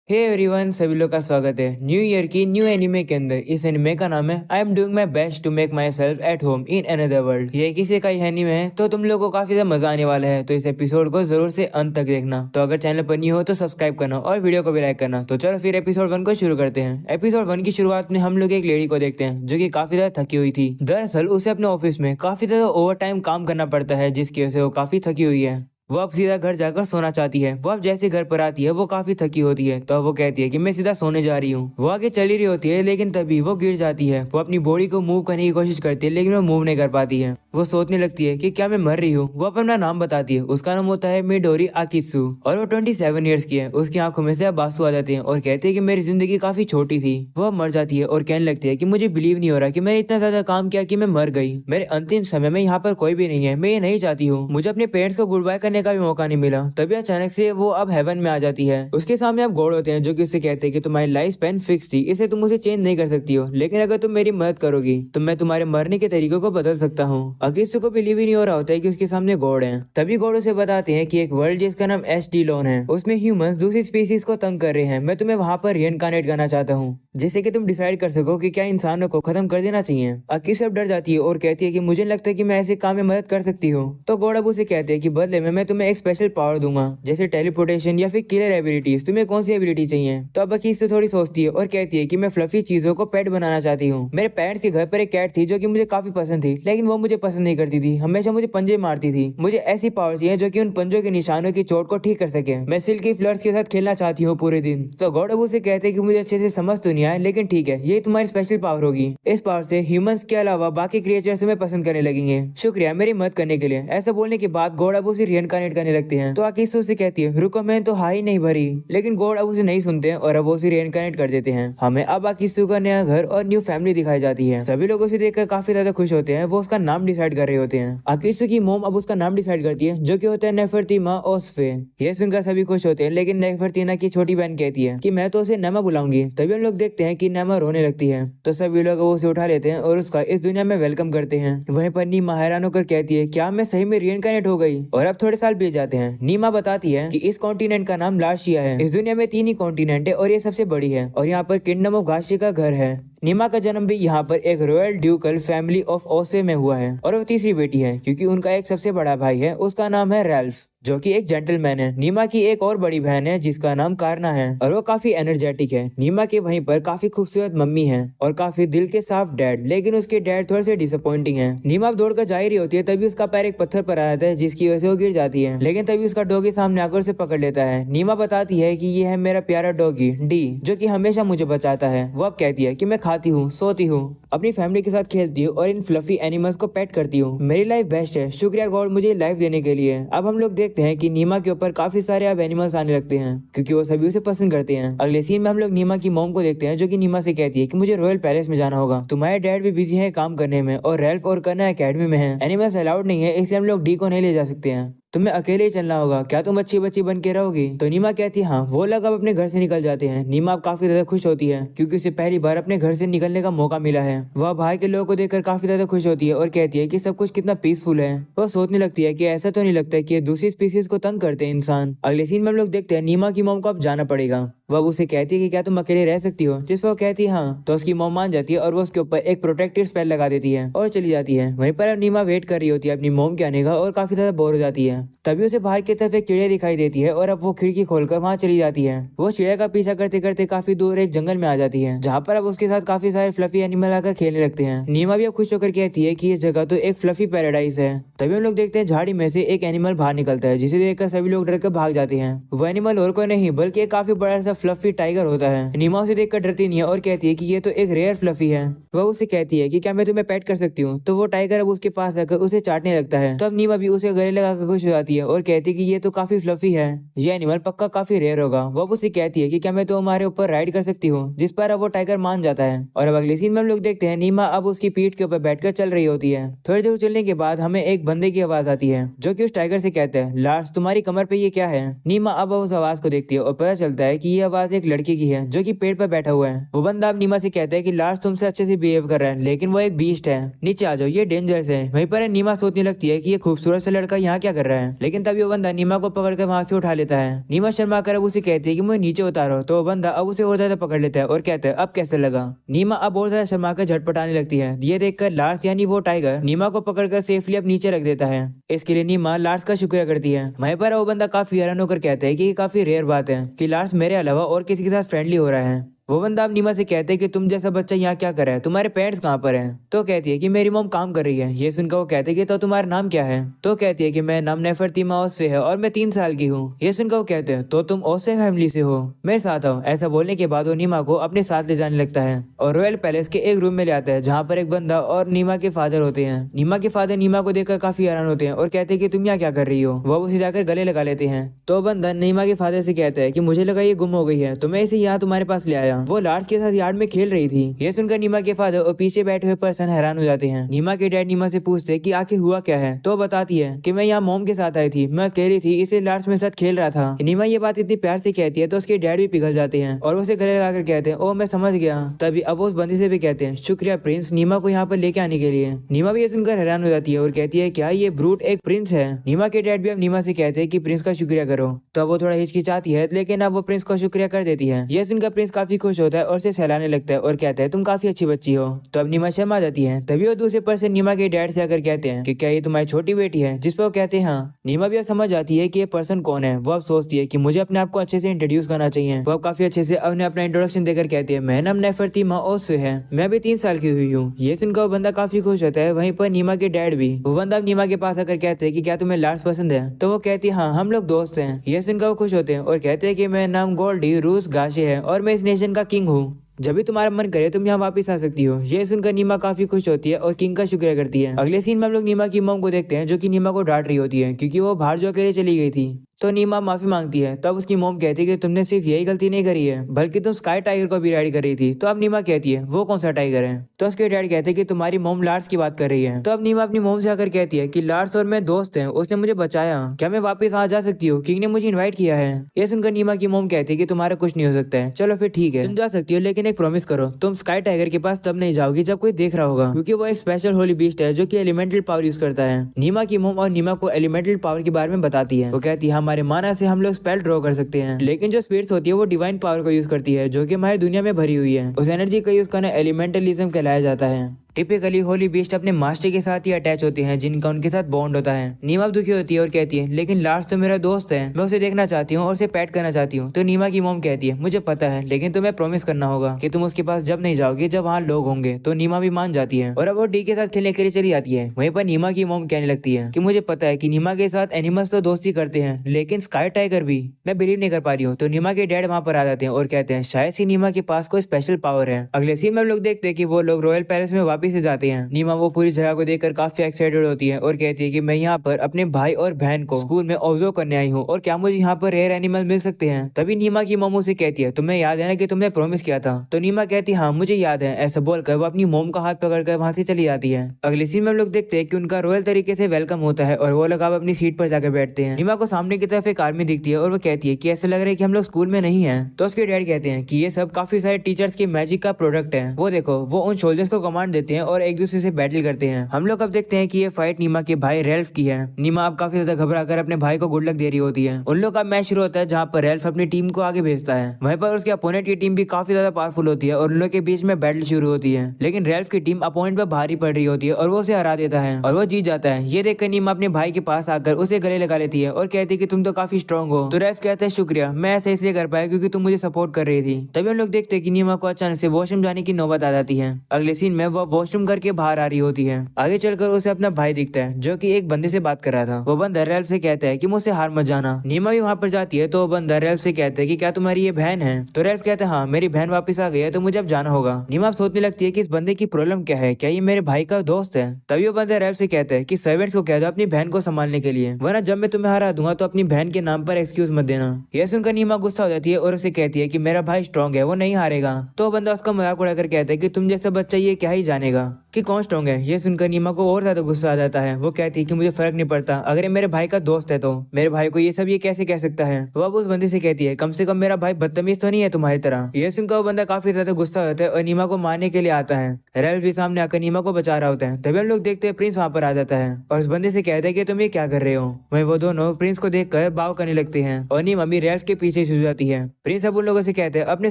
Hey everyone, सभी लोग का स्वागत है न्यू ईयर की न्यू एनिमे के अंदर। इस एनिमे का नाम है I am doing my best to make myself at home in another world. ये किसी का ही एनिमे है तो तुम लोगों को काफी ज्यादा मजा आने वाला है, तो इस एपिसोड को जरूर से अंत तक देखना। तो अगर चैनल पर न्यू हो तो सब्सक्राइब करना और वीडियो को भी लाइक करना। तो चलो फिर एपिसोड 1 को शुरू करते हैं। एपिसोड 1 की शुरुआत में हम लोग एक लेडी को देखते हैं जो कि काफी ज्यादा थकी हुई थी। दरअसल उसे अपने ऑफिस में काफी ज्यादा ओवर टाइम काम करना पड़ता है, जिसकी वजह से वो काफी थकी हुई है। वो अब सीधा घर जाकर सोना चाहती है। वो अब जैसे घर पर आती है वो काफी थकी होती है, तो वो कहती है कि मैं सीधा सोने जा रही हूँ। वो आगे चली रही होती है लेकिन तभी वो गिर जाती है। वो अपनी बॉडी को मूव करने की कोशिश करती है लेकिन वो मूव नहीं कर पाती है। वो सोचने लगती है कि क्या मैं मर रही हूँ। वो अपना नाम बताती है, उसका नाम होता है मिडोरी आकित्सु और वो 27 ईयर्स की है। उसकी आंखों में से अब आंसू आ जाते हैं और कहती है कि मेरी जिंदगी काफी छोटी थी। वो अब मर जाती है और कहने लगती है कि मुझे बिलीव नहीं हो रहा कि मैंने इतना ज्यादा काम किया कि मैं मर गई। मेरे अंतिम समय में यहाँ पर कोई भी नहीं है। मैं ये नहीं चाहती हूँ, मुझे अपने पेरेंट्स को गुड बाय करने का भी मौका नहीं मिला। तभी अचानक से वो अब हेवन में आ जाती है। उसके सामने अब गॉड होते हैं जो कि उसे कहते हैं कि तुम्हारी लाइफ स्पैन फिक्स थी, इसे तुम उसे चेंज नहीं कर सकती हो, लेकिन अगर तुम मेरी मदद करोगी तो मैं तुम्हारे मरने के तरीकों को बदल सकता हूँ। अकित्सु को बिलीव ही नहीं हो रहा होता है कि उसके सामने गॉड है। तभी गॉड उसे बताते हैं कि एक वर्ल्ड जिसका नाम एस लोन है, उसमें ह्यूमंस दूसरी स्पीसीज को तंग कर रहे हैं। मैं तुम्हें वहां पर रिइनकार्नेट करना चाहता हूँ, जिससे कि तुम डिसाइड कर सको कि क्या इंसानों को खत्म कर देना चाहिए। अकित्सु अब डर जाती है और कहती है कि मुझे लगता है कि मैं ऐसे काम में मदद कर सकती हूँ। तो गॉड अब उसे कहते हैं कि बदले में मैं तुम्हें एक स्पेशल पावर दूंगा, जैसे टेलीपोर्टेशन या फिर किलर एबिलिटीज। तुम्हें कौन सी एबिलिटी चाहिए? तो अब अकित्सु थोड़ी सोचती है और कहती है कि मैं फ्लफी चीजों को पेट बनाना चाहती हूँ। मेरे पेरेंट्स के घर पर एक कैट थी जो कि मुझे काफी पसंद थी, लेकिन वो मुझे पसंद नहीं करती थी, हमेशा मुझे पंजे मारती थी। मुझे ऐसी पावर चाहिए जो कि उन पंजों के निशानों की चोट को ठीक कर सके। मैं सिल्की फ्लर्स के साथ खेलना चाहती हूँ पूरे दिन। तो गॉड अब उसे कहते हैं कि मुझे अच्छे से समझ तो नहीं आया, लेकिन ठीक है, ये तुम्हारी स्पेशल पावर होगी। इस पावर से ह्यूमंस के अलावा बाकी क्रिएचर्स तुम्हें पसंद करने लगेंगे। शुक्रिया मेरी मदद करने के लिए। ऐसा बोलने के बाद गॉड अब उसे रिइनकार्नेट करने लगते हैं। तो अकित्सु उसे कहती है रुको, मैं तो हाई नहीं भरी, लेकिन गॉड अब उसे नहीं सुनते हैं और अब वो उसे रिइनकार्नेट कर देते हैं। हमें अब अकित्सु का नया घर और न्यू फैमिली दिखाई जाती है। सभी लोग उसे देखकर काफी ज्यादा खुश होते हैं। वो उसका नाम डिसाइड कर रहे होते हैं। अकित्सु की मोम अब उसका नाम डिसाइड करती है जो कि होता है नेफरतीमा ओस्फे। ये सुनकर सभी खुश होते हैं, लेकिन नेफरतीना की छोटी बहन कहती है कि मैं तो उसे नैमा बुलाऊंगी। तभी हम लोग देखते हैं कि नैमा रोने लगती है। तो सभी लोग उसे उठा लेते हैं और उसका इस दुनिया में वेलकम करते हैं। वहीं पर नीमा हैरान होकर कहती है क्या मैं सही में रिइनकार्नेट हो गई? और अब थोड़े साल बीत जाते हैं। नीमा बताती है कि इस कॉन्टिनेंट का नाम लार्शिया है। इस दुनिया में 3 ही कॉन्टिनेंट है और ये सबसे बड़ी है, और यहाँ पर किंगडम ऑफ गाशी का घर है। नीमा का जन्म भी यहाँ पर एक रॉयल ड्यूकल फैमिली ऑफ ओसे में हुआ है, और वो तीसरी बेटी है क्योंकि उनका एक सबसे बड़ा भाई है, उसका नाम है रैल्फ जो कि एक जेंटलमैन है। नीमा की एक और बड़ी बहन है जिसका नाम कारना है, और वो काफी एनर्जेटिक है। नीमा के वहीं पर काफी खूबसूरत मम्मी है और काफी दिल के साफ डैड, लेकिन उसके डैड थोड़े से डिसअपॉइंटिंग है। नीमा अब दौड़कर जा ही रही होती है, तभी उसका पैर एक पत्थर पर आ जाता है जिसकी वजह से वो गिर जाती है, लेकिन तभी उसका डॉगी सामने आकर उसे पकड़ लेता है। नीमा बताती है कि ये है मेरा प्यारा डॉगी डी, जो कि हमेशा मुझे बचाता है। वो अब कहती है कि मैं खाती हूँ, सोती हूँ, अपनी फैमिली के साथ खेलती हूँ और इन फ्लफी एनिमल्स को पेट करती हूँ। मेरी लाइफ बेस्ट है, शुक्रिया गॉड मुझे लाइफ देने के लिए। अब हम लोग देखते हैं कि नीमा के ऊपर काफी सारे अब एनिमल्स आने लगते हैं क्योंकि वो सभी उसे पसंद करते हैं। अगले सीन में हम लोग नीमा की मॉम को देखते हैं जो कि नीमा से कहती है कि मुझे रॉयल पैलेस में जाना होगा, तुम्हारे डैड भी बिजी है काम करने में और रेल्फ और कन्ना एकेडमी में है। एनिमल्स अलाउड नहीं है, इसलिए हम लोग डी को नहीं ले जा सकते हैं, तुम्हें अकेले ही चलना होगा। क्या तुम अच्छी बच्ची बन के रहोगी? तो नीमा कहती है हाँ। वो लोग अब अपने घर से निकल जाते हैं। नीमा अब काफी ज्यादा खुश होती है क्योंकि उसे पहली बार अपने घर से निकलने का मौका मिला है। वह भाई के लोगों को देखकर काफी ज्यादा खुश होती है और कहती है कि सब कुछ कितना पीसफुल है। वो सोचने लगती है कि ऐसा तो नहीं लगता कि दूसरी स्पीसीज को तंग करते हैं इंसान। अगले सीन में हम लोग देखते हैं नीमा की मॉम को अब जाना पड़ेगा। वह उसे कहती है कि क्या तुम अकेले रह सकती हो, जिस पर वो कहती है हाँ। तो उसकी मॉम मान जाती है और वो उसके ऊपर एक प्रोटेक्टिव स्पेल लगा देती है और चली जाती है। वहीं पर अब नीमा वेट कर रही होती है अपनी मॉम के आने का और काफी ज्यादा बोर हो जाती है। तभी उसे बाहर की तरफ एक चिड़िया दिखाई देती है और अब वो खिड़की खोलकर वहाँ चली जाती है। वो चिड़िया का पीछा करते करते काफी दूर एक जंगल में आ जाती है, जहाँ पर अब उसके साथ काफी सारे फ्लफी एनिमल आकर खेलने लगते हैं। नीमा भी अब खुश होकर कहती है कि ये जगह तो एक फ्लफी पैराडाइज है। तभी हम लोग देखते हैं झाड़ी में से एक एनिमल बाहर निकलता है, जिसे देखकर सभी लोग डर कर भाग जाते हैं। वो एनिमल और कोई नहीं बल्कि एक काफी बड़ा सा फ्लफी टाइगर होता है। नीमा उसे देखकर डरती नहीं है और कहती है कि ये तो एक रेयर फ्लफी है। वह उसे कहती है कि क्या मैं तुम्हें पेट कर सकती हूँ? तो वो टाइगर अब उसके पास आकर उसे चाटने लगता है। तब नीमा भी उसे गले लगाकर खुश हो जाती है और कहती है कि ये तो काफी फ्लफी है, ये एनिमल पक्का काफी रेयर होगा। वो उसे कहती है कि क्या मैं तुम्हारे ऊपर राइड कर सकती हूँ, जिस पर अब वो टाइगर मान जाता है। और अब अगले सीन में हम लोग देखते हैं नीमा अब उसकी पीठ के ऊपर बैठकर चल रही होती है। थोड़ी देर चलने के बाद हमें एक बंदे की आवाज आती है जो कि उस टाइगर से कहता है लार्स तुम्हारी कमर पे ये क्या है? नीमा अब उस आवाज को देखती है और पता चलता है कि ये आवाज एक लड़के की है जो कि पेड़ पर बैठा हुआ है। वो बंदा अब नीमा से कहता है कि लार्स तुमसे अच्छे से बिहेव कर रहा है, लेकिन वो एक बीस्ट है, नीचे आ जाओ, ये डेंजरस है। वहीं पर नीमा सोचने लगती है कि ये खूबसूरत सा लड़का यहाँ क्या कर रहा है, लेकिन तभी वो बंदा नीमा को पकड़कर वहां से उठा लेता है। नीमा शर्मा कर अब उसे कहती है कि मुझे नीचे उतारो, तो वो बंदा अब उसे और ज्यादा पकड़ लेता है और कहता है अब कैसे लगा। नीमा अब और ज्यादा शर्मा कर झटपटाने लगती है। ये देखकर लार्स यानी वो टाइगर नीमा को पकड़कर सेफली अब नीचे रख देता है। इसके लिए नीमा लार्स का शुक्रिया करती है। वहीं पर वो बंदा काफी हैरान होकर कहता है कि ये काफी रेयर बात है कि लार्स मेरे अलावा और किसी के साथ फ्रेंडली हो रहा है। वो बंदा अब नीमा से कहते हैं कि तुम जैसा बच्चा यहाँ क्या कर रहा है, तुम्हारे पेरेंट्स कहाँ पर हैं? तो कहती है कि मेरी मॉम काम कर रही है। ये सुनकर वो कहते हैं कि तो तुम्हारा नाम क्या है? तो कहती है कि मेरा नाम नेफरतीमा ओसफे है और मैं 3 साल की हूँ। ये सुनकर वो कहते हैं तो तुम ओसफे फैमिली से हो, मेरे साथ आओ। ऐसा बोलने के बाद वो नीमा को अपने साथ ले जाने लगता है और रॉयल पैलेस के एक रूम में ले आता है जहाँ पर एक बंदा और नीमा के फादर होते हैं। नीमा के फादर नीमा को देखकर काफी हैरान होते हैं और कहते हैं कि तुम यहाँ क्या कर रही हो। वो उसे जाकर गले लगा लेते हैं। तो बंदा नीमा के फादर से कहता है कि मुझे लगा ये गुम हो गई है, तो मैं इसे यहाँ तुम्हारे पास ले आया, वो लार्स के साथ यार्ड में खेल रही थी। ये सुनकर नीमा के फादर और पीछे बैठे हुए पर्सन हैरान हो जाते हैं। नीमा के डैड नीमा से पूछते हैं कि आखिर हुआ क्या है, तो बताती है कि मैं यहाँ मॉम के साथ आई थी, मैं अकेली थी, इसे लार्स मेरे साथ खेल रहा था। नीमा ये बात इतनी प्यार से कहती है तो उसके डैड भी पिघल जाते हैं और उसे गले लगाकर कहते हैं ओ मैं समझ गया। तभी अब उस बंदी से भी कहते हैं शुक्रिया प्रिंस नीमा को यहाँ पर लेके आने के लिए। नीमा भी ये सुनकर हैरान हो जाती है और कहती है क्या ये ब्रूट एक प्रिंस है? नीमा के डैड भी अब नीमा से कहते हैं कि प्रिंस का शुक्रिया करो। तो वो थोड़ा हिचकिचाती है, लेकिन अब वो प्रिंस का शुक्रिया कर देती है। ये सुनकर प्रिंस काफी खुश होता है और उसे सहलाने लगता है और कहता है तुम काफी अच्छी बच्ची हो। तो अब नीमा शर्मा जाती है। तभी वो दूसरे पर्सन नीमा के डैड से आकर कहते हैं कि क्या ये तुम्हारी छोटी बेटी है? जिस पर वो कहते हैं हाँ। नीमा भी अब समझ जाती है कि ये पर्सन कौन है। वो अब सोचती है कि मुझे अपने आप को अच्छे से इंट्रोड्यूस करना चाहिए। वो अब काफी अच्छे से उन्हें अपना इंट्रोडक्शन देकर कहती है मेरा नाम नेफरतीमा ओसफे है, मैं भी 3 साल की हुई हूँ। ये सुनकर वो बंदा काफी खुश होता है। वहीं पर नीमा के डैड भी। वो बंदा अब नीमा के पास आकर कहते हैं कि क्या तुम्हें लार्स पसंद है? तो वो कहती है हाँ हम लोग दोस्त हैं। ये सुनकर वो खुश होते हैं और कहते हैं कि मेरा नाम गोल्डी रूस गाशे है और मैं इस नेशन का किंग हूँ, जब भी तुम्हारा मन करे तुम यहाँ वापस आ सकती हो। ये सुनकर नीमा काफी खुश होती है और किंग का शुक्रिया करती है। अगले सीन में हम लोग नीमा की मॉम को देखते हैं जो कि नीमा को डांट रही होती है क्योंकि वो बाहर जो अकेले चली गई थी। तो नीमा माफी मांगती है। तब उसकी मॉम कहती है कि तुमने सिर्फ यही गलती नहीं करी है बल्कि तुम स्काई टाइगर को भी राइड कर रही थी। तो अब नीमा कहती है वो कौन सा टाइगर है? तो उसके डैड कहते हैं कि तुम्हारी मॉम लार्स की बात कर रही है। तो अब नीमा अपनी मॉम से आकर कहती है कि लार्स और मैं दोस्त हैं, उसने मुझे बचाया, क्या मैं वापस वहाँ जा सकती हूँ? किंग ने मुझे इन्वाइट किया है। ये सुनकर नीमा की मॉम कहती है कि तुम्हारा कुछ नहीं हो सकता है। चलो फिर ठीक है तुम जा सकती हो, लेकिन एक प्रॉमिस करो तुम स्काई टाइगर के पास तब नहीं जाओगी जब कोई देख रहा होगा, क्योंकि वो एक स्पेशल होली बीस्ट है जो कि एलिमेंटल पावर यूज करता है। नीमा की मॉम और नीमा को एलिमेंटल पावर के बारे में बताती है। वो कहती है हमारे माना से हम लोग स्पेल ड्रॉ कर सकते हैं, लेकिन जो स्पिरिट्स होती है वो डिवाइन पावर को यूज करती है जो कि हमारी दुनिया में भरी हुई है। उस एनर्जी का यूज करना एलिमेंटलिज्म कहलाया जाता है। टिपिकली होली बीस्ट अपने मास्टर के साथ ही अटैच होते हैं जिनका उनके साथ बॉन्ड होता है। नीमा दुखी होती है और कहती है लेकिन लार्स तो मेरा दोस्त है, मैं उसे देखना चाहती हूँ और उसे पैट करना चाहती हूँ। तो नीमा की मॉम कहती है मुझे पता है, लेकिन तुम्हें प्रॉमिस करना होगा कि तुम उसके पास जब नहीं जाओगी जब वहाँ लोग होंगे। तो नीमा भी मान जाती है और अब वो डी के साथ खेलने के लिए चली जाती है। वहीं पर नीमा की मॉम कहने लगती है कि मुझे पता है कि नीमा के साथ एनिमल्स तो दोस्ती करते हैं, लेकिन स्काई टाइगर भी, मैं बिलीव नहीं कर पा रही हूँ। तो नीमा के डैड वहाँ पर आ जाते हैं और कहते हैं शायद से नीमा के पास कोई स्पेशल पावर है। अगले सीन में हम लोग देखते हैं कि वो लोग रॉयल पैलेस में वापिस से जाते हैं। नीमा वो पूरी जगह को देखकर काफी एक्साइटेड होती है और कहती है कि मैं यहाँ पर अपने भाई और बहन को स्कूल में ऑब्जर्व करने आई हूँ और क्या मुझे यहाँ पर रेयर एनिमल मिल सकते हैं। तभी नीमा की मोमो से कहती है तुम्हें याद है ना कि तुमने प्रॉमिस किया था? तो नीमा कहती है हाँ मुझे याद है। ऐसा बोलकर वो अपनी मोम का हाथ पकड़कर वहां से चली जाती है। अगले सीन में हम लोग देखते हैं कि उनका रॉयल तरीके से वेलकम होता है और वो लोग अब अपनी सीट पर जाकर बैठते हैं। नीमा को सामने की तरफ एक आर्मी दिखती है और वो कहती है कि ऐसा लग रहा है कि हम लोग स्कूल में नहीं है। तो उसके डैड कहते हैं कि ये सब काफी सारे टीचर्स की मैजिक का प्रोडक्ट है, वो देखो। वो उन सोल्जर्स को कमांड देते हैं और एक दूसरे से बैटल करते हैं। हम लोग अब देखते हैं कि ये फाइट नीमा के भाई रेल्फ की है। नीमा अब काफी ज्यादा घबरा कर अपने भाई को गुड लक दे रही होती है। उन लोग का मैच शुरू होता है जहाँ पर रेल्फ अपनी टीम को आगे भेजता है। वहीं पर उसके अपोनेंट की टीम भी काफी ज्यादा पावरफुल होती है और उन लोग के बीच में बैटल शुरू होती है। लेकिन रेल्फ की टीम अपोनेंट पर भारी पड़ रही होती है और वो उसे हरा देता है और वो जीत जाता है। ये देखकर नीमा अपने भाई के पास आकर उसे गले लगा लेती है और कहती है कि तुम तो काफी स्ट्रॉन्ग हो। तो रेल्फ कहता है शुक्रिया, मैं ऐसा इसलिए कर पाया क्योंकि तुम मुझे सपोर्ट कर रही थी। तभी हम लोग देखते हैं कि नीमा को अचानक से वॉशरूम जाने की नौबत आ जाती है। अगले सीन में वो वॉशरूम करके बाहर आ रही होती है। आगे चलकर उसे अपना भाई दिखता है जो कि एक बंदे से बात कर रहा था। वो बंदा रेल्फ से कहता है कि मुझसे हार मत जाना। नीमा भी वहाँ पर जाती है तो वो बंदा रेल्फ से कहता है कि क्या तुम्हारी ये बहन है? तो रेल्फ कहता है हाँ मेरी बहन वापस आ गई है तो मुझे अब जाना होगा। नीमा सोचने लगती है कि इस बंदे की प्रॉब्लम क्या है, क्या ये मेरे भाई का दोस्त है? तभी वो बंदा रेल्फ से कहता है कि सर्वेंट्स को कह दो अपनी बहन को संभालने के लिए, वरना जब मैं तुम्हें हरा दूंगा तो अपनी बहन के नाम पर एक्सक्यूज मत देना। यह सुनकर नीमा गुस्सा हो जाती है और उसे कहती है कि मेरा भाई स्ट्रॉन्ग है, वो नहीं हारेगा। तो बंदा उसका मजाक उड़ाकर कहता है कि तुम जैसा बच्चा ये क्या ही जानेगा। मानेगा कि कौन स्ट्रॉन्ग है। ये सुनकर नीमा को और ज्यादा गुस्सा आ जाता है। वो कहती है कि मुझे फर्क नहीं पड़ता, अगर ये मेरे भाई का दोस्त है तो मेरे भाई को ये कैसे कह सकता है। वो अब उस बंदे से कहती है कम से कम मेरा भाई बदतमीज तो नहीं है तुम्हारी तरह। ये सुनकर वो बंदा काफी ज्यादा गुस्सा होता है और नीमा को मारने के लिए आता है। रेल्फ भी सामने आकर नीमा को बचा रहा होता है। तभी हम लोग देखते हैं प्रिंस वहां पर आ जाता है और उस बंदे से कहता है कि तुम ये क्या कर रहे हो। वहीं वो दोनों प्रिंस को देखकर बाव करने लगते हैं और नीमा भी रेल्फ के पीछे छुप जाती है। प्रिंस अब उन लोगों से कहते हैं अपने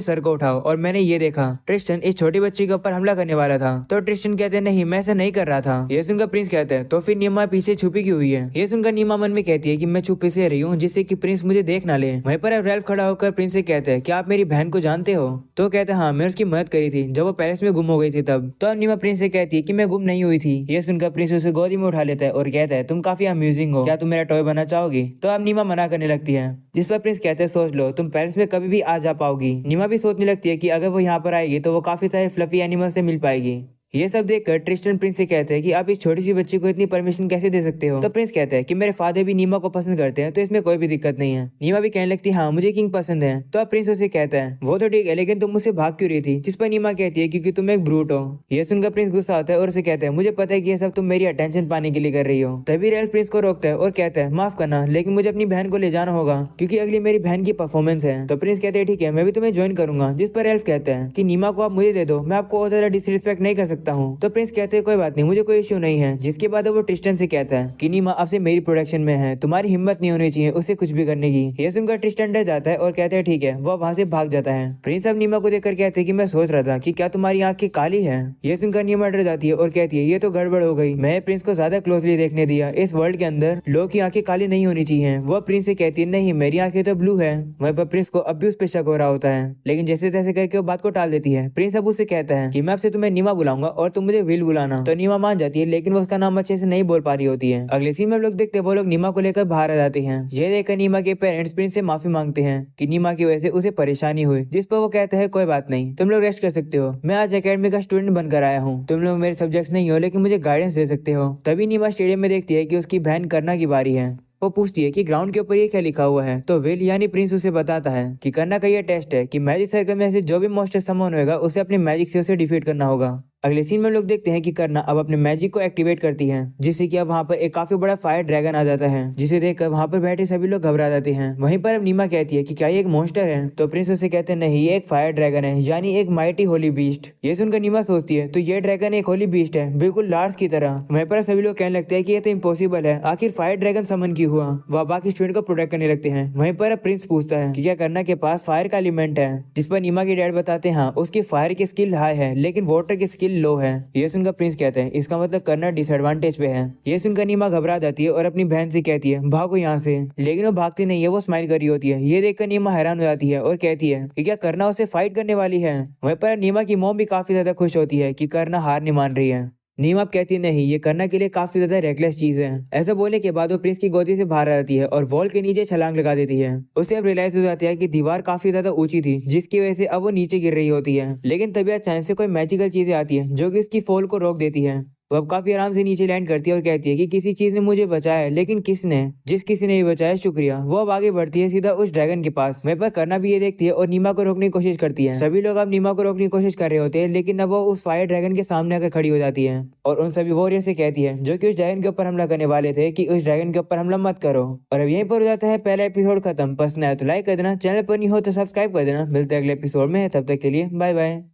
सर को उठाओ और मैंने ये देखा ट्रिस्टन इस छोटी बच्ची के ऊपर हमला करने वाला था। तो ट्रिस्टन कहते हैं नहीं मैं ऐसा नहीं कर रहा था। ये सुनकर प्रिंस कहते हैं तो फिर नीमा पीछे छुपी क्यों हुई है। ये सुनकर नीमा मन में कहती है कि मैं छुप इसलिए रही हूँ जिससे कि प्रिंस मुझे देख ना ले। वहीं पर अब रेल्फ खड़ा होकर प्रिंस से कहते हैं क्या आप मेरी बहन को जानते हो। तो कहते हैं हाँ मैं उसकी मदद करी थी जब वो पैलेस में गुम हो गई थी तब। तो अब नीमा प्रिंस से कहती है कि मैं गुम नहीं हुई थी। ये सुनकर प्रिंस उसे गोदी में उठा लेता है और कहता है तुम काफी अम्यूजिंग हो, क्या तुम मेरा टॉय बनना चाहोगी। तो अब नीमा मना करने लगती है जिस पर प्रिंस कहते हैं सोच लो तुम पैलेस में कभी भी आ जा पाओगी। नीमा भी सोचने लगती है कि अगर वो यहाँ पर आएगी तो वो काफी सारे फ्लफी एनिमल से मिल पाएगी। ये सब देखकर ट्रिस्टन प्रिंस से कहते हैं कि आप इस छोटी सी बच्ची को इतनी परमिशन कैसे दे सकते हो। तो प्रिंस कहता है कि मेरे फादर भी नीमा को पसंद करते हैं तो इसमें कोई भी दिक्कत नहीं है। नीमा भी कहने लगती है हाँ मुझे किंग पसंद है। तो अब प्रिंस उसे कहता है वो तो ठीक है लेकिन तुम मुझसे भाग क्यों रही थी। जिस पर नीमा कहती है क्योंकि तुम एक ब्रूट हो। ये सुनकर प्रिंस गुस्सा होता है और उसे कहता है मुझे पता है कि ये सब तुम मेरी अटेंशन पाने के लिए कर रही हो। तभी रेल्फ प्रिंस को रोकता है और कहता है माफ करना लेकिन मुझे अपनी बहन को ले जाना होगा क्योंकि अगली मेरी बहन की परफॉर्मेंस है। तो प्रिंस कहते हैं ठीक है मैं भी तुम्हें ज्वाइन करूंगा। जिस पर रेल्फ कहता है कि नीमा को आप मुझे दे दो, मैं आपको और ज्यादा डिसरिस्पेक्ट नहीं कर सकता हूँ। तो प्रिंस कहते हैं कोई बात नहीं मुझे कोई इश्यू नहीं है। जिसके बाद वो ट्रिस्टन से कहता है कि नीमा आपसे मेरी प्रोटेक्शन में है, तुम्हारी हिम्मत नहीं होनी चाहिए उसे कुछ भी करने की। ये सुनकर ट्रिस्टन डर जाता है और कहते हैं ठीक है। वो वहां से भाग जाता है। प्रिंस अब नीमा को देखकर कहते हैं कि मैं सोच रहा था कि क्या तुम्हारी आंखें काली है। ये सुनकर नीमा डर जाती है और कहती है ये तो गड़बड़ हो गई, मैं प्रिंस को ज्यादा क्लोजली देखने दिया। इस वर्ल्ड के अंदर लोग की आंखें काली नहीं होनी चाहिए। वो प्रिंस से कहती है नहीं मेरी आंखें तो ब्लू है। वहीं पर प्रिंस को अब भी उस पे शक हो रहा होता है लेकिन जैसे तैसे करके वो बात को टाल देती है। प्रिंस अब उससे कहता है कि मैं आपसे तुम्हें नीमा बुलाऊंगा और तुम मुझे विल बुलाना। तो नीमा मान जाती है लेकिन वो उसका नाम अच्छे से नहीं बोल पा रही होती है। अगले सीन में हम लोग देखते हैं वो लोग नीमा को लेकर बाहर आ जाते हैं। ये देखकर नीमा के पेरेंट्स प्रिंस से माफी मांगते हैं कि नीमा की वजह से उसे परेशानी हुई। जिस पर वो कहते हैं कोई बात नहीं तुम लोग रेस्ट कर सकते हो, मैं आज एकेडमी का स्टूडेंट बनकर आया हूँ, तुम लोग मेरे सब्जेक्ट्स नहीं हो लेकिन मुझे गाइडेंस दे सकते हो। तभी नीमा स्टेडियम में देखती है कि उसकी बहन करना की बारी है। वो पूछती है कि ग्राउंड के ऊपर ये क्या लिखा हुआ है। तो विल यानी प्रिंस उसे बताता है कि करना का ये टेस्ट है कि मैजिक सर्कल में से जो भी मोस्टर समन होगा उसे अपने मैजिक से उसे डिफीट करना होगा। अगले सीन में लोग देखते हैं कि करना अब अपने मैजिक को एक्टिवेट करती है जिससे कि अब वहाँ पर एक काफी बड़ा फायर ड्रैगन आ जाता है जिसे देखकर वहाँ पर बैठे सभी लोग घबरा जाते हैं। वहीं पर अब नीमा कहती है कि क्या ये एक मॉन्स्टर है। तो प्रिंस उसे कहते हैं नहीं ये एक फायर ड्रैगन है यानी एक माइटी होली बीस्ट। ये सुनकर नीमा सोचती है तो ये ड्रैगन एक होली बीस्ट है बिल्कुल लार्स की तरह। वहीं पर सभी लोग कहने लगते हैं कि ये तो इम्पॉसिबल है, आखिर फायर ड्रैगन समन क्यों हुआ। वह बाकी स्टूडेंट को प्रोटेक्ट करने लगते हैं। वहीं पर अब प्रिंस पूछता है कि क्या करना के पास फायर का एलिमेंट है। जिस पर नीमा के डैड बताते हैं हाँ उसकी फायर की स्किल हाई है लेकिन वाटर की स्किल लो है। ये सुनकर प्रिंस कहते हैं इसका मतलब करना डिसएडवांटेज पे है। ये सुनकर नीमा घबरा जाती है और अपनी बहन से कहती है भागो यहाँ से, लेकिन वो भागती नहीं है, वो स्माइल कर रही होती है। ये देखकर नीमा हैरान हो जाती है और कहती है कि क्या करना उसे फाइट करने वाली है। वहीं पर नीमा की मॉम भी काफी ज्यादा खुश होती है कि करना हार नहीं मान रही है। नीमा अब कहती नहीं ये करना के लिए काफी ज्यादा रेकलेस चीज है। ऐसा बोलने के बाद वो प्रिंस की गोदी से बाहर आ जाती है और वॉल के नीचे छलांग लगा देती है। उसे अब रियलाइज हो जाती है कि दीवार काफी ज्यादा ऊंची थी जिसकी वजह से अब वो नीचे गिर रही होती है। लेकिन तभी अचानक से कोई मैजिकल चीजें आती है जो कि उसकी फॉल को रोक देती है। वो अब काफी आराम से नीचे लैंड करती है और कहती है कि किसी चीज ने मुझे बचाया, लेकिन किसने? जिस किसी ने भी बचाया शुक्रिया। वो अब आगे बढ़ती है सीधा उस ड्रैगन के पास। वहीं पर करना भी ये देखती है और नीमा को रोकने की कोशिश करती है। सभी लोग अब नीमा को रोकने की कोशिश कर रहे होते हैं लेकिन अब वो उस फायर ड्रैगन के सामने आकर खड़ी हो जाती है और उन सभी वॉरियर से कहती है जो कि उस ड्रैगन के ऊपर हमला करने वाले थे कि उस ड्रैगन के ऊपर हमला मत करो। और अब यहीं पर हो जाता है पहला एपिसोड खत्म। पसंद आया तो लाइक कर देना, चैनल पर नहीं हो तो सब्सक्राइब कर देना। मिलते हैं अगले एपिसोड में, तब तक के लिए बाय बाय।